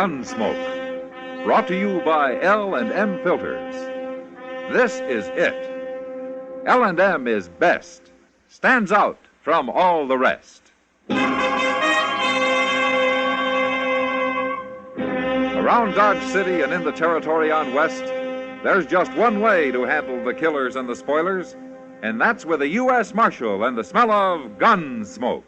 Gunsmoke, brought to you by L&M Filters. This is it. L&M is best, stands out from all the rest. Around Dodge City and in the territory on West, there's just one way to handle the killers and the spoilers, and that's with a U.S. Marshal and the smell of Gunsmoke.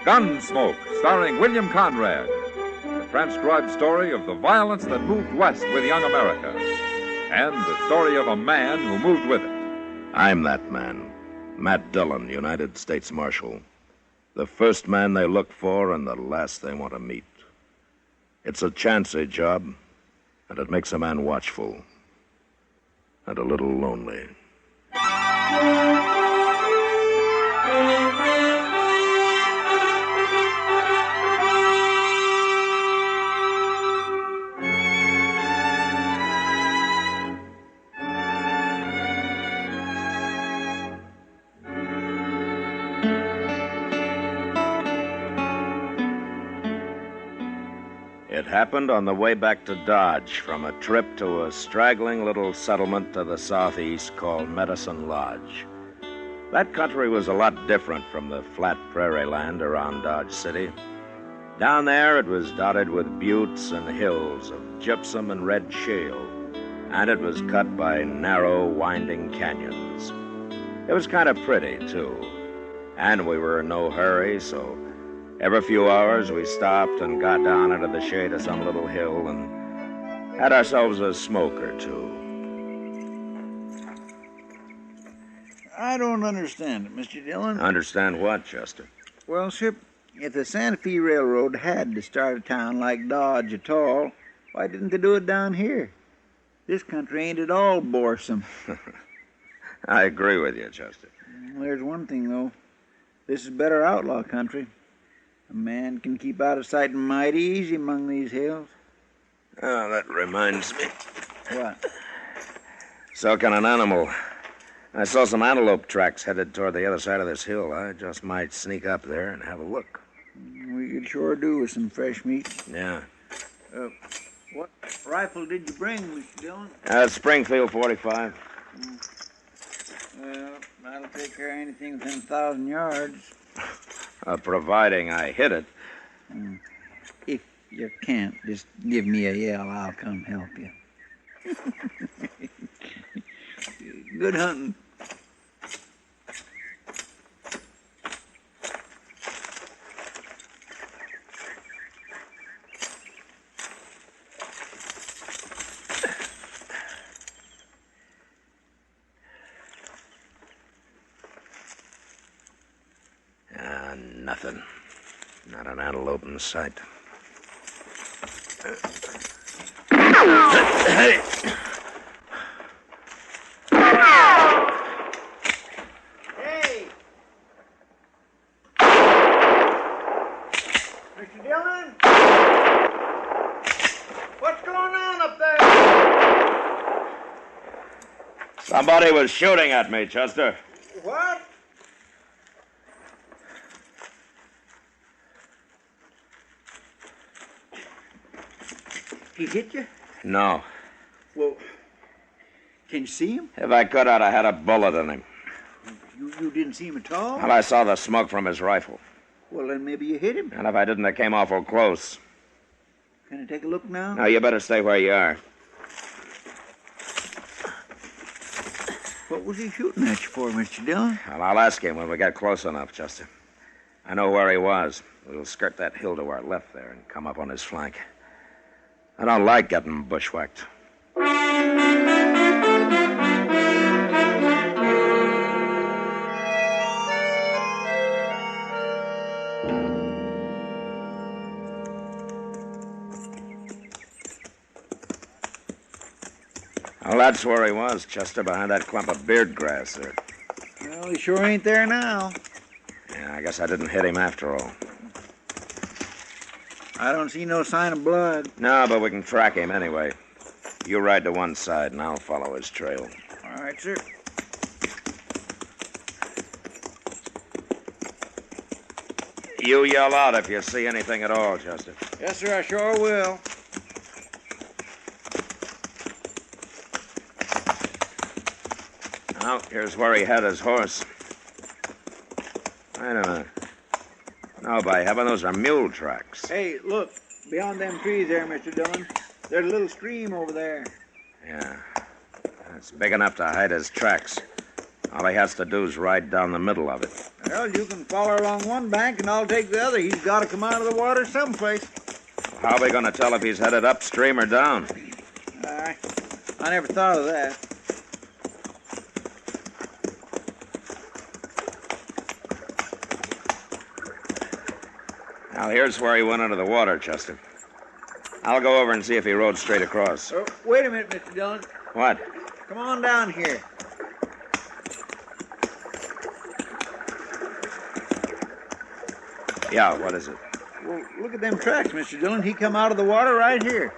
Gunsmoke, starring William Conrad, the transcribed story of the violence that moved west with young America, and the story of a man who moved with it. I'm that man, Matt Dillon, United States Marshal. The first man they look for and the last they want to meet. It's a chancy job, and it makes a man watchful and a little lonely. It happened on the way back to Dodge from a trip to a straggling little settlement to the southeast called Medicine Lodge. That country was a lot different from the flat prairie land around Dodge City. Down there it was dotted with buttes and hills of gypsum and red shale, and it was cut by narrow, winding canyons. It was kind of pretty, too, and we were in no hurry, so every few hours, we stopped and got down into the shade of some little hill and had ourselves a smoke or two. I don't understand it, Mr. Dillon. Understand what, Chester? Well, sir, if the Santa Fe Railroad had to start a town like Dodge at all, why didn't they do it down here? This country ain't at all boresome. I agree with you, Chester. There's one thing, though. This is better outlaw country. A man can keep out of sight mighty easy among these hills. Oh, that reminds me. What? So can an animal. I saw some antelope tracks headed toward the other side of this hill. I just might sneak up there and have a look. We could sure do with some fresh meat. Yeah. What rifle did you bring, Mr. Dillon? Springfield 45. Well, that'll take care of anything within 1,000 yards. Providing I hit it. If you can't, just give me a yell. I'll come help you. Good hunting. Nothing. Not an antelope in sight. Hey! Hey! Mr. Dillon? What's going on up there? Somebody was shooting at me, Chester. What? He hit you? No. Well, can you see him? If I could, I'd have had a bullet in him. You didn't see him at all? Well, I saw the smoke from his rifle. Well, then maybe you hit him. And if I didn't, it came awful close. Can I take a look now? No, you better stay where you are. What was he shooting at you for, Mr. Dillon? Well, I'll ask him when we get close enough, Chester. I know where he was. We'll skirt that hill to our left there and come up on his flank. I don't like getting bushwhacked. Well, that's where he was, Chester, behind that clump of beard grass there. Well, he sure ain't there now. Yeah, I guess I didn't hit him after all. I don't see no sign of blood. No, but we can track him anyway. You ride to one side, and I'll follow his trail. All right, sir. You yell out if you see anything at all, Chester. Yes, sir, I sure will. Now, here's where he had his horse. Wait a minute. No, by heaven, those are mule tracks. Hey, look, beyond them trees there, Mr. Dillon. There's a little stream over there. Yeah. It's big enough to hide his tracks. All he has to do is ride down the middle of it. Well, you can follow along one bank and I'll take the other. He's got to come out of the water someplace. How are we going to tell if he's headed upstream or down? I never thought of that. Now, here's where he went into the water, Chester. I'll go over and see if he rode straight across. Oh, wait a minute, Mr. Dillon. What? Come on down here. Yeah, what is it? Well, look at them tracks, Mr. Dillon. He come out of the water right here.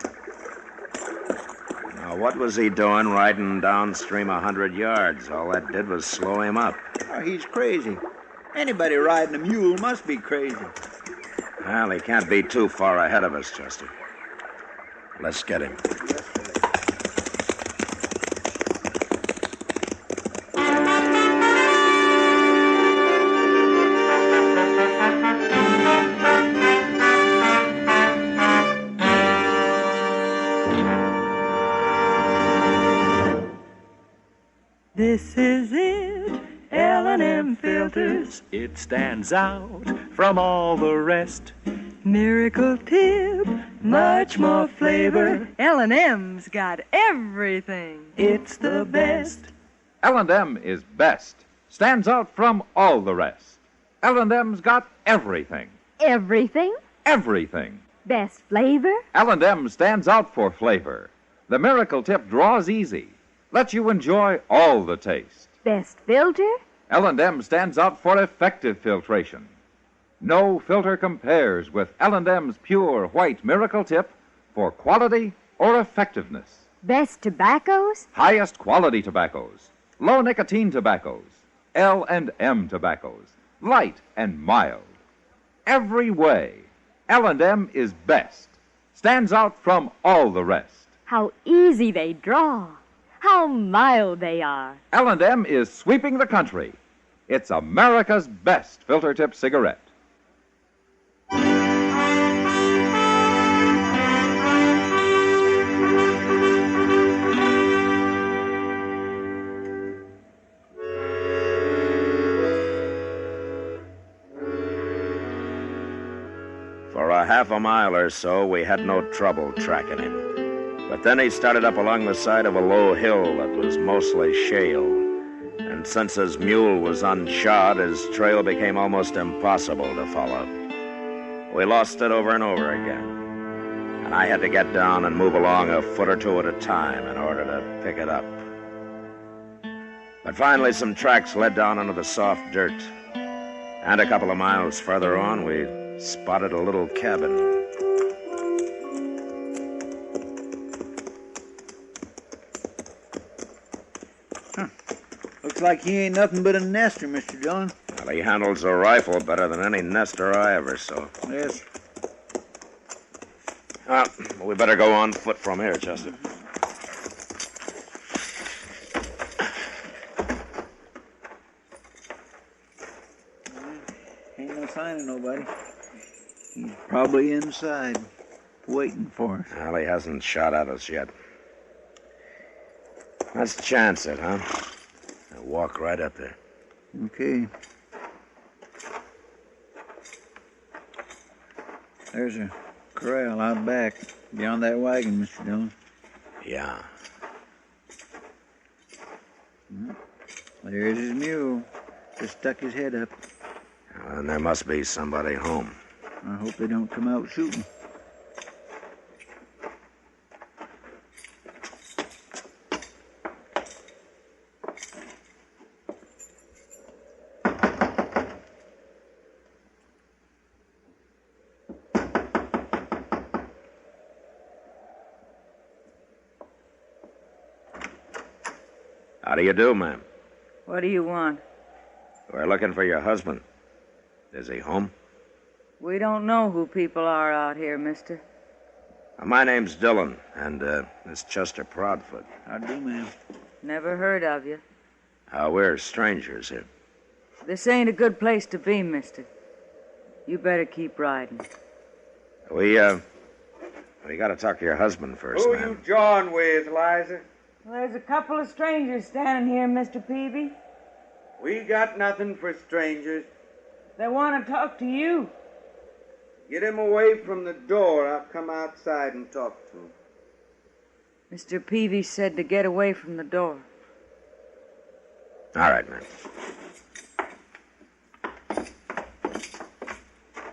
Now, what was he doing riding downstream 100 yards? All that did was slow him up. Oh, he's crazy. Anybody riding a mule must be crazy. Well, he can't be too far ahead of us, Chester. Let's get him. This is it, L&M filters. It stands out from all the rest. Miracle tip, much more flavor. L&M's got everything. It's the best. L&M is best. Stands out from all the rest. L&M's got everything. Everything? Everything. Best flavor? L&M stands out for flavor. The Miracle Tip draws easy. Lets you enjoy all the taste. Best filter? L&M stands out for effective filtration. No filter compares with L&M's pure white Miracle Tip for quality or effectiveness. Best tobaccos? Highest quality tobaccos, low nicotine tobaccos, L&M tobaccos, light and mild. Every way, L&M is best. Stands out from all the rest. How easy they draw. How mild they are. L&M is sweeping the country. It's America's best filter tip cigarette. For a half a mile or so, we had no trouble tracking him. But then he started up along the side of a low hill that was mostly shale. And since his mule was unshod, his trail became almost impossible to follow. We lost it over and over again. And I had to get down and move along a foot or two at a time in order to pick it up. But finally, some tracks led down into the soft dirt. And a couple of miles further on, we spotted a little cabin. Looks like he ain't nothing but a nester, Mr. Dillon. Well, he handles a rifle better than any nester I ever saw. Yes. We better go on foot from here, Chester. Ain't no sign of nobody. He's probably inside, waiting for us. Well, he hasn't shot at us yet. Let's chance it, huh? I'll walk right up there. Okay. There's a corral out back, beyond that wagon, Mr. Dillon. Yeah. There's his mule. Just stuck his head up. Well, then there must be somebody home. I hope they don't come out shooting. How do you do, ma'am? What do you want? We're looking for your husband. Is he home? We don't know who people are out here, mister. My name's Dillon, and this Chester Proudfoot. How do, ma'am? Never heard of you. We're strangers here. This ain't a good place to be, mister. You better keep riding. We gotta talk to your husband first, Who ma'am. you jawing with, Liza? Well, there's a couple of strangers standing here, Mr. Peavy. We got nothing for strangers. They want to talk to you. Get him away from the door. I'll come outside and talk to him. Mr. Peavy said to get away from the door. All right, ma'am.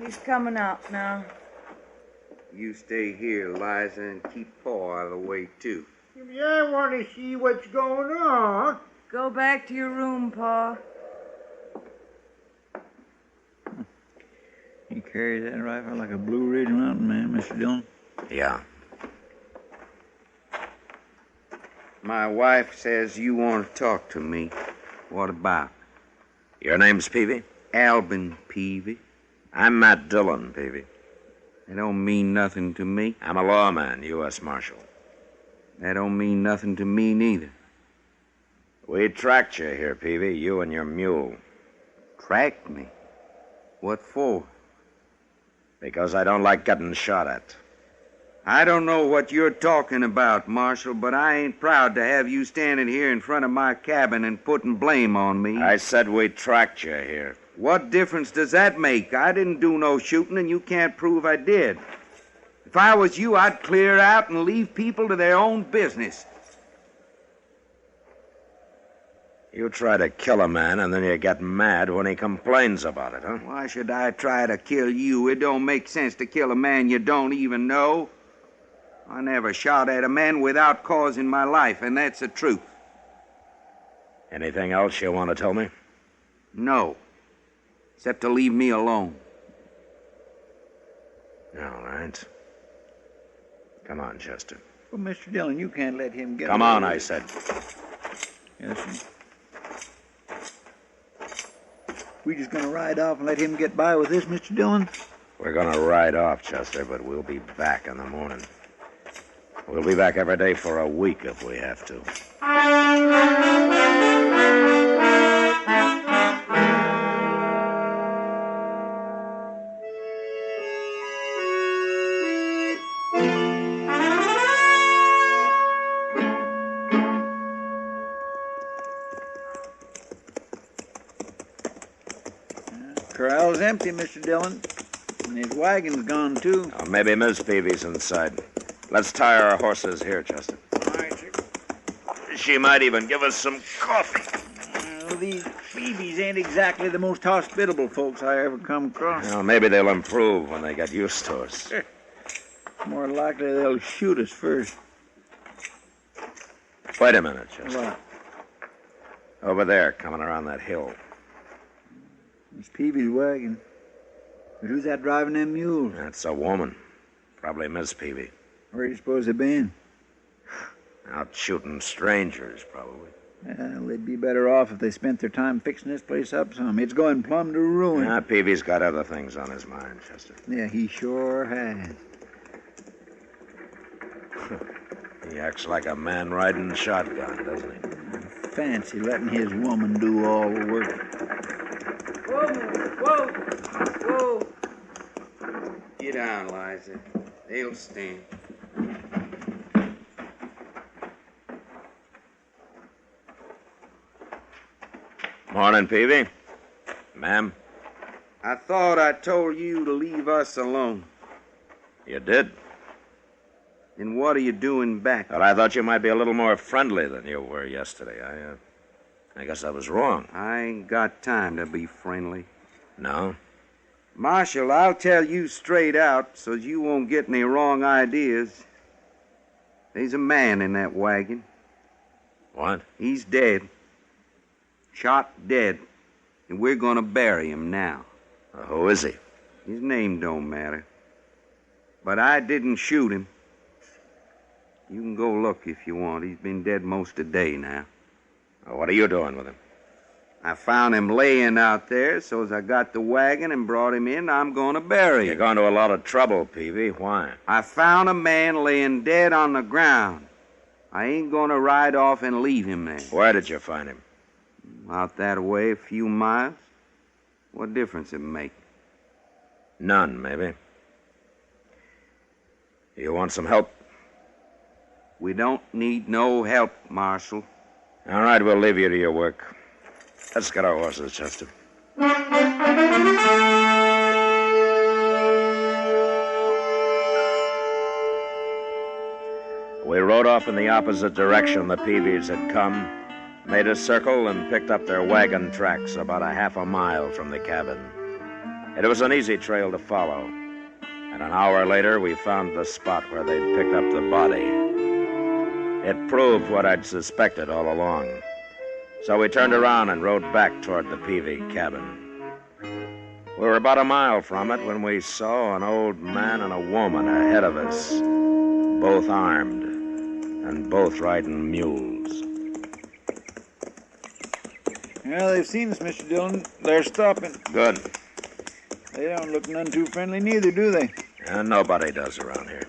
He's coming out now. You stay here, Liza, and keep Paul out of the way, too. I want to see what's going on. Go back to your room, Pa. He carries that rifle like a Blue Ridge Mountain man, Mr. Dillon. Yeah. My wife says you want to talk to me. What about? Your name's Peavy? Albin Peavy. I'm Matt Dillon, Peavy. That don't mean nothing to me. I'm a lawman, U.S. Marshal. That don't mean nothing to me neither. We tracked you here, Peavy, you and your mule. Tracked me? What for? Because I don't like getting shot at. I don't know what you're talking about, Marshal, but I ain't proud to have you standing here in front of my cabin and putting blame on me. I said we tracked you here. What difference does that make? I didn't do no shooting, and you can't prove I did. If I was you, I'd clear out and leave people to their own business. You try to kill a man, and then you get mad when he complains about it, huh? Why should I try to kill you? It don't make sense to kill a man you don't even know. I never shot at a man without cause in my life, and that's the truth. Anything else you want to tell me? No. Except to leave me alone. All right. Come on, Chester. Well, Mr. Dillon, you can't let him get Come away on, with I it. said. Yes, sir. We just gonna ride off and let him get by with this, Mr. Dillon? We're gonna ride off, Chester, but we'll be back in the morning. We'll be back every day for a week if we have to. Corral's empty, Mr. Dillon. And his wagon's gone, too. Oh, maybe Miss Peavy's inside. Let's tie our horses here, Chester. All right, sir. She might even give us some coffee. Well, these Phoebes ain't exactly the most hospitable folks I ever come across. Well, maybe they'll improve when they get used to us. More likely they'll shoot us first. Wait a minute, Chester. What? Over there, coming around that hill. It's Peavy's wagon. But who's that driving them mules? That's a woman. Probably Miss Peavy. Where do you suppose they've been? Out shooting strangers, probably. Well, they'd be better off if they spent their time fixing this place up some. It's going plumb to ruin. Yeah, Peavy's got other things on his mind, Chester. Yeah, he sure has. He acts like a man riding shotgun, doesn't he? Fancy letting his woman do all the work. Whoa, whoa, whoa. Get down, Liza. They'll stand. Morning, Peavy. Ma'am. I thought I told you to leave us alone. You did? Then what are you doing back? But I thought you might be a little more friendly than you were yesterday. I guess I was wrong. I ain't got time to be friendly. No? Marshal, I'll tell you straight out so you won't get any wrong ideas. There's a man in that wagon. What? He's dead. Shot dead. And we're going to bury him now. Who is he? His name don't matter. But I didn't shoot him. You can go look if you want. He's been dead most of the day now. Well, what are you doing with him? I found him laying out there, so as I got the wagon and brought him in, I'm going to bury You're him. going to a lot of trouble, Peavy. Why? I found a man laying dead on the ground. I ain't going to ride off and leave him there. Where did you find him? Out that way, a few miles. What difference it make? None, maybe. You want some help? We don't need no help, Marshal. All right, we'll leave you to your work. Let's get our horses, Chester. We rode off in the opposite direction the Peavies had come, made a circle, and picked up their wagon tracks about a half a mile from the cabin. It was an easy trail to follow, and an hour later we found the spot where they'd picked up the body. It proved what I'd suspected all along. So we turned around and rode back toward the Peavy cabin. We were about a mile from it when we saw an old man and a woman ahead of us, both armed and both riding mules. Yeah, they've seen us, Mr. Dillon. They're stopping. Good. They don't look none too friendly neither, do they? And nobody does around here.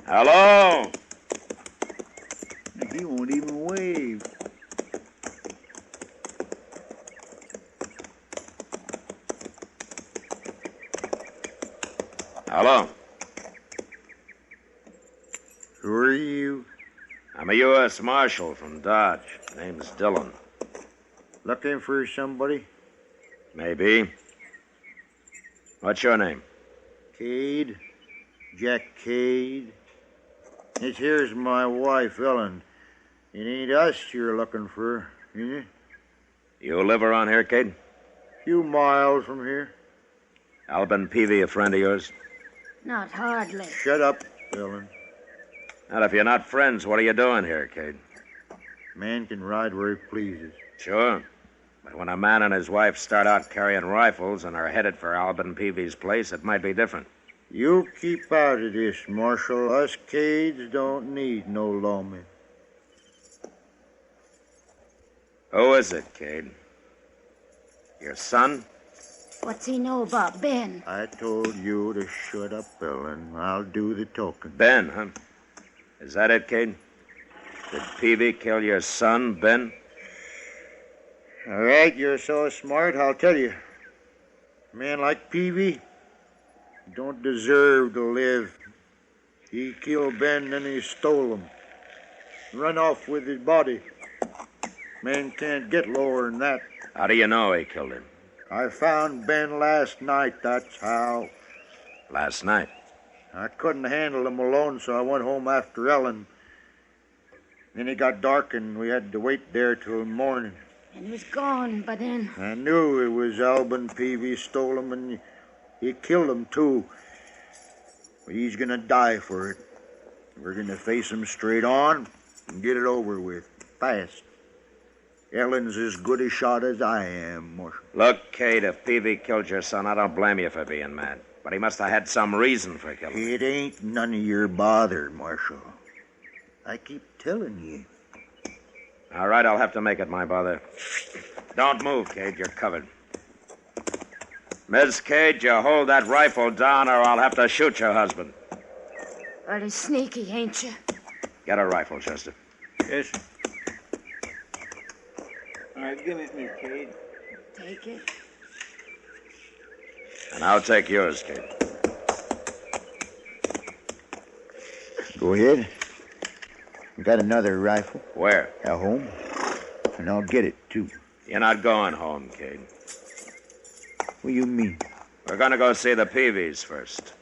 Hello? He won't even wave. Hello? Who are you? I'm a U.S. Marshal from Dodge. Name's Dillon. Looking for somebody? Maybe. What's your name? Cade? Jack Cade? This here's my wife, Ellen. It ain't us you're looking for, is it? You live around here, Cade? Few miles from here. Albin Peavy, a friend of yours? Not hardly. Shut up, Ellen. Well, if you're not friends, what are you doing here, Cade? Man can ride where he pleases. Sure. But when a man and his wife start out carrying rifles and are headed for Albin Peavy's place, it might be different. You keep out of this, Marshal. Us Cades don't need no lawmen. Who is it, Cade? Your son? What's he know about Ben? I told you to shut up, Ellen. I'll do the talking. Ben, huh? Is that it, Cade? Did Peavy kill your son, Ben? All right, you're so smart, I'll tell you. A man like Peavy don't deserve to live. He killed Ben, then he stole him. Run off with his body. Man can't get lower than that. How do you know he killed him? I found Ben last night, that's how. Last night. I couldn't handle him alone, so I went home after Ellen. Then it got dark, and we had to wait there till morning. And he was gone by then. I knew it was Albin Peavy stole him, and he killed him, too. But he's gonna die for it. We're gonna face him straight on and get it over with, fast. Ellen's as good a shot as I am, Marshal. Look, Cade, if Peavy killed your son, I don't blame you for being mad. But he must have had some reason for killing him. It ain't none of your bother, Marshal. I keep telling you. All right, I'll have to make it my bother. Don't move, Cade. You're covered. Miss Cade, you hold that rifle down or I'll have to shoot your husband. Pretty sneaky, ain't you? Get a rifle, Chester. Yes, sir. All right, give it me, Cade. Take it. And I'll take yours, Cade. Go ahead. Got another rifle Where? at home, and I'll get it, too. You're not going home, Cade. What do you mean? We're going to go see the Peavies first.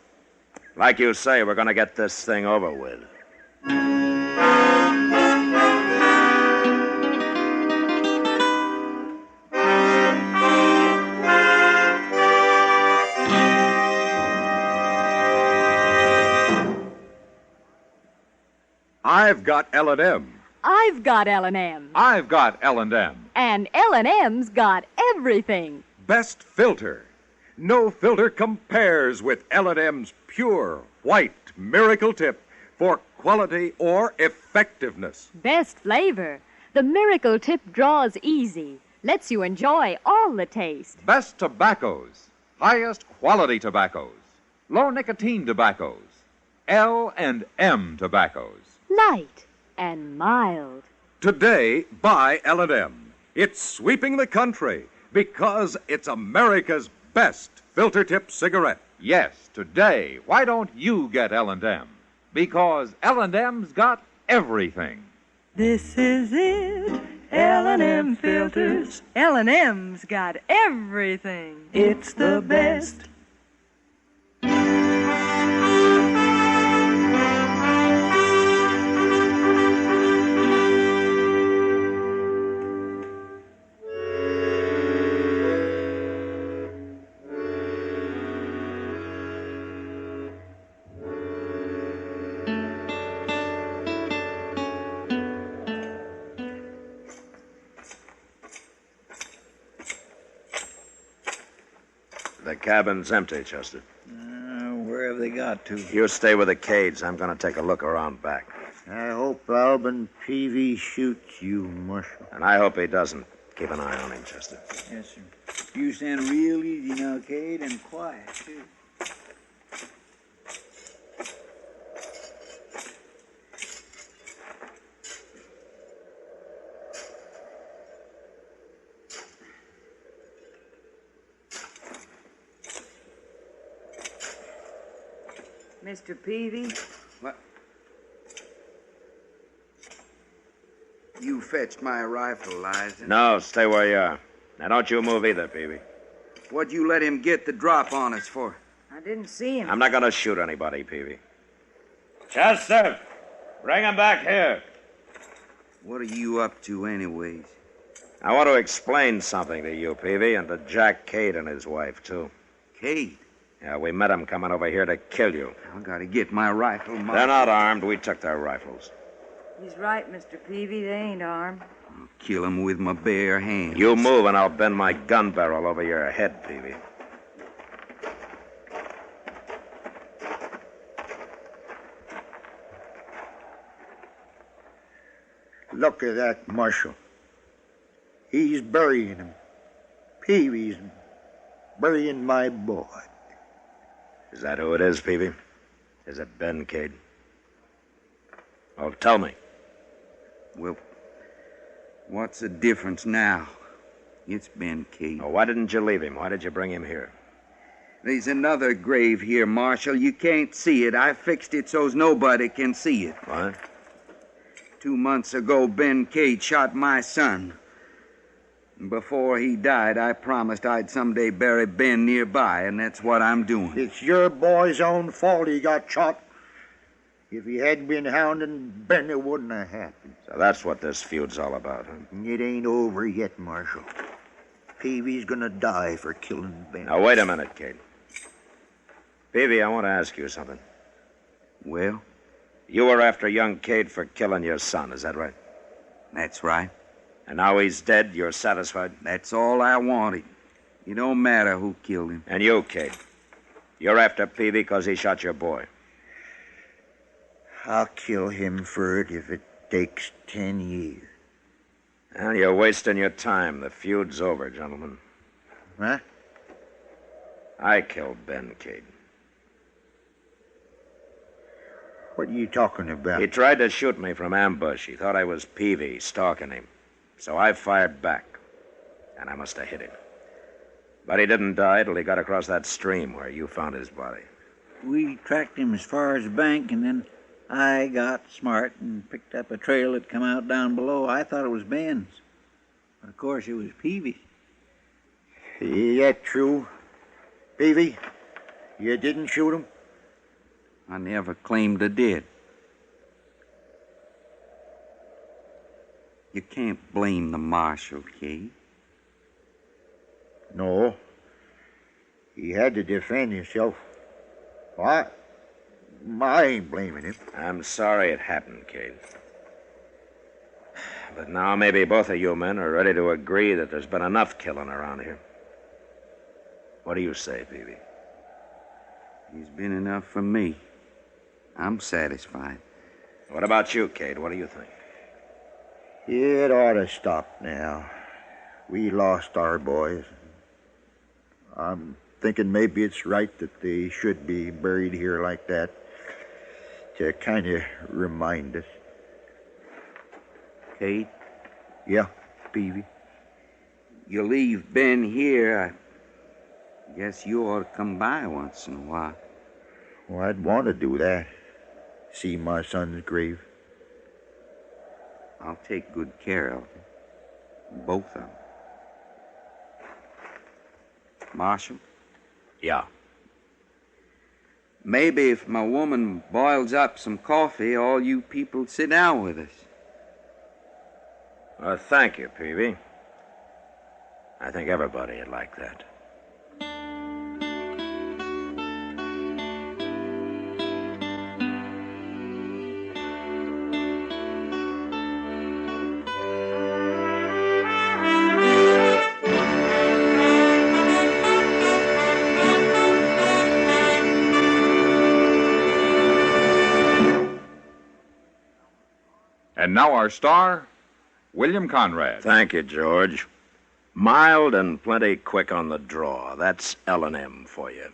Like you say, we're going to get this thing over with. I've got L&M. I've got L&M. I've got L&M. And L&M's got everything. Best filter. No filter compares with L&M's pure, white, miracle tip for quality or effectiveness. Best flavor. The Miracle Tip draws easy. Lets you enjoy all the taste. Best tobaccos. Highest quality tobaccos. Low nicotine tobaccos. L&M tobaccos. Light and mild. Today, buy L&M. It's sweeping the country because it's America's best filter tip cigarette. Yes, today, why don't you get L&M? Because L&M's got everything. This is it, L&M filters. L&M's got everything. It's the best. The cabin's empty, Chester. Where have they got to? You stay with the Cades. I'm going to take a look around back. I hope Alvin Peavy shoots you, Marshal. And I hope he doesn't. Keep an eye on him, Chester. Yes, sir. You stand real easy now, Cade, and quiet, too. Mr. Peavy? What? You fetched my rifle, Liza. No, stay where you are. Now, don't you move either, Peavy. What'd you let him get the drop on us for? I didn't see him. I'm not going to shoot anybody, Peavy. Chester, bring him back here. What are you up to, anyways? I want to explain something to you, Peavy, and to Jack Cade and his wife, too. Cade? Yeah, we met them coming over here to kill you. I gotta get my rifle. They're not armed. We took their rifles. He's right, Mr. Peavy. They ain't armed. I'll kill 'em with my bare hands. You move and I'll bend my gun barrel over your head, Peavy. Look at that, Marshal. He's burying him. Peavy's burying my boy. Is that who it is, Peavy? Is it Ben Cade? Oh, tell me. Well, what's the difference now? It's Ben Cade. Oh, why didn't you leave him? Why did you bring him here? There's another grave here, Marshal. You can't see it. I fixed it so's nobody can see it. What? 2 months ago, Ben Cade shot my son. Before he died, I promised I'd someday bury Ben nearby, and that's what I'm doing. It's your boy's own fault he got shot. If he hadn't been hounding Ben, it wouldn't have happened. So that's what this feud's all about, huh? It ain't over yet, Marshal. Peavy's gonna die for killing Ben. Now, wait a minute, Cade. Peavy, I want to ask you something. Well? You were after young Cade for killing your son, is that right? That's right. And now he's dead, you're satisfied? That's all I wanted. It don't matter who killed him. And you, Cade? You're after Peavy because he shot your boy. I'll kill him for it if it takes 10 years. Well, you're wasting your time. The feud's over, gentlemen. Huh? I killed Ben Cade. What are you talking about? He tried to shoot me from ambush. He thought I was Peavy, stalking him. So I fired back, and I must have hit him. But he didn't die till he got across that stream where you found his body. We tracked him as far as the bank, and then I got smart and picked up a trail that come out down below. I thought it was Ben's. But of course, it was Peavy's. Is that true? Peavy, you didn't shoot him? I never claimed I did. You can't blame the marshal, Cade. No. He had to defend himself. I ain't blaming him. I'm sorry it happened, Cade. But now maybe both of you men are ready to agree that there's been enough killing around here. What do you say, Peavy? There's been enough for me. I'm satisfied. What about you, Kate? What do you think? It ought to stop now. We lost our boys. I'm thinking maybe it's right that they should be buried here like that to kind of remind us. Kate, Yeah, Peavy. you leave Ben here. I guess you ought to come by once in a while. Well, I'd want to do that. See my son's grave. I'll take good care of them. Both of them. Marshal, Yeah. maybe if my woman boils up some coffee, all you people sit down with us. Thank you, Peavy. I think everybody would like that. And now our star, William Conrad. Thank you, George. Mild and plenty quick on the draw. That's L&M for you.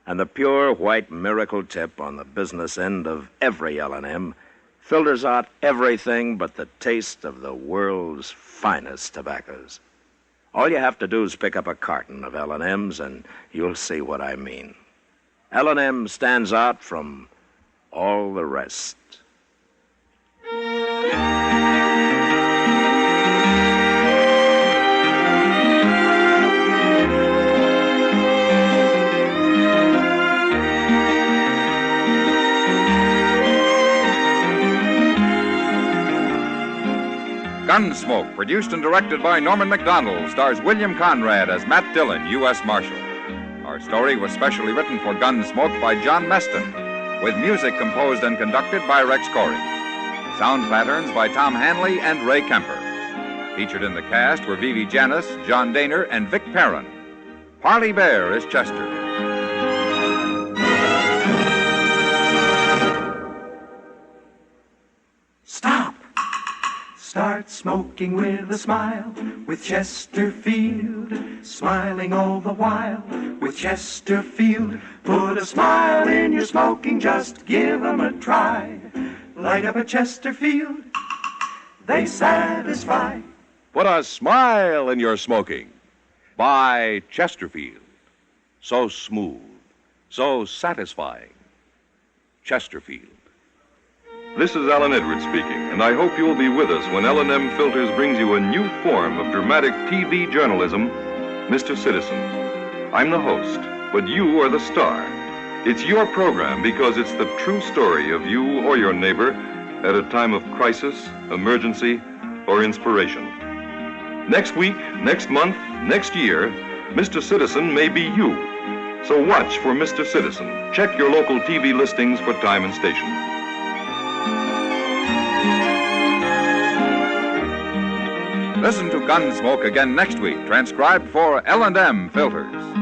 And the pure white miracle tip on the business end of every L&M filters out everything but the taste of the world's finest tobaccos. All you have to do is pick up a carton of L&Ms and you'll see what I mean. L&M stands out from all the rest. Gunsmoke, produced and directed by Norman MacDonald, stars William Conrad as Matt Dillon, U.S. Marshal. Our story was specially written for Gunsmoke by John Meston, with music composed and conducted by Rex Corey. Sound patterns by Tom Hanley and Ray Kemper. Featured in the cast were Vivi Janis, John Daner, and Vic Perrin. Parley Bear is Chester. Stop! Start smoking with a smile with Chesterfield. Smiling all the while with Chesterfield. Put a smile in your smoking, just give 'em a try. Light up a Chesterfield, they satisfy. Put a smile in your smoking. Buy Chesterfield. So smooth, so satisfying. Chesterfield. This is Alan Edwards speaking, and I hope you'll be with us when L&M Filters brings you a new form of dramatic TV journalism, Mr. Citizen. I'm the host, but you are the star. It's your program because it's the true story of you or your neighbor at a time of crisis, emergency, or inspiration. Next week, next month, next year, Mr. Citizen may be you. So watch for Mr. Citizen. Check your local TV listings for time and station. Listen to Gunsmoke again next week, transcribed for L&M Filters.